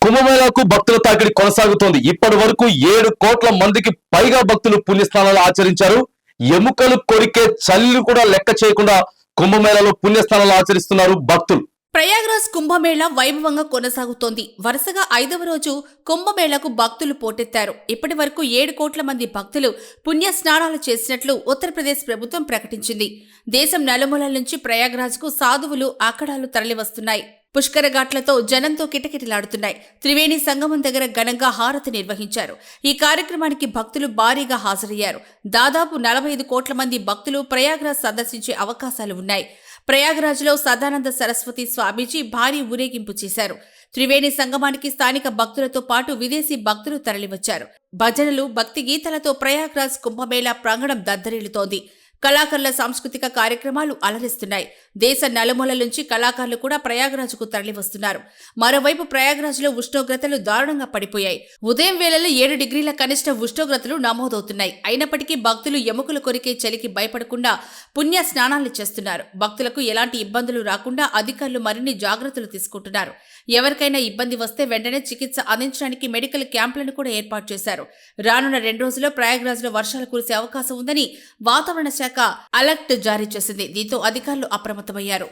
కుంభమేళాకు భక్తుల తాకిడి కొనసాగుతోంది. ఇప్పటి వరకు 7 కోట్ల మందికి పైగా భక్తులు పుణ్యస్నానాలు ఆచరించారు. ఎముకలు కొరికే చల్లి కూడా లెక్క చేయకుండా కుంభమేళాలో పుణ్యస్నానాలు ఆచరిస్తున్నారు భక్తులు. ప్రయాగ్రాజ్ కుంభమేళా వైభవంగా కొనసాగుతోంది. వరుసగా 5వ రోజు కుంభమేళాకు భక్తులు పోటెత్తారు. ఇప్పటి వరకు 7 కోట్ల మంది భక్తులు పుణ్య స్నానాలు చేసినట్లు ఉత్తరప్రదేశ్ ప్రభుత్వం ప్రకటించింది. దేశం నలుమూలల నుంచి ప్రయాగ్రాజ్కు సాధువులు ఆకడాలు తరలివస్తున్నాయి. పుష్కర ఘాట్లతో జనంతో కిటకిటలాడుతున్నాయి. త్రివేణి సంగమం దగ్గర ఘనంగా హారతి నిర్వహించారు. ఈ కార్యక్రమానికి భక్తులు భారీగా హాజరయ్యారు. దాదాపు 45 కోట్ల మంది భక్తులు ప్రయాగ్రాజ్ సందర్శించే అవకాశాలు ఉన్నాయి. ప్రయాగ్రాజ్లో సదానంద సరస్వతి స్వామీజీ భారీ ఊరేగింపు చేశారు. త్రివేణి సంగమానికి స్థానిక భక్తులతో పాటు విదేశీ భక్తులు తరలివచ్చారు. భజనలు, భక్తి గీతాలతో ప్రయాగ్రాజ్ కుంభమేళా ప్రాంగణం దద్దరిల్లుతోంది. కళాకారుల సాంస్కృతిక కార్యక్రమాలు అలరిస్తున్నాయి. దేశ నలుమూలల నుంచి కళాకారులు కూడా ప్రయాగ్రాజ్కు తరలివస్తున్నారు. మరోవైపు ప్రయాగ్రాజ్లో ఉష్ణోగ్రతలు దారుణంగా పడిపోయాయి. ఉదయం వేళలో 7 డిగ్రీల కనిష్ట ఉష్ణోగ్రతలు నమోదవుతున్నాయి. అయినప్పటికీ భక్తులు ఎముకలు కొరికే చలికి భయపడకుండా పుణ్య స్నానాలు చేస్తున్నారు. భక్తులకు ఎలాంటి ఇబ్బందులు రాకుండా అధికారులు మరిన్ని జాగ్రత్తలు తీసుకుంటున్నారు. ఎవరికైనా ఇబ్బంది వస్తే వెంటనే చికిత్స అందించడానికి మెడికల్ క్యాంపులను కూడా ఏర్పాటు చేశారు. రానున్న 2 రోజుల్లో ప్రయాగ్రాజ్లో వర్షాలు కురిసే అవకాశం ఉందని వాతావరణ శాఖ అలర్ట్ జారీ చేసింది. దీంతో అధికారులు అప్రమత్తమయ్యారు.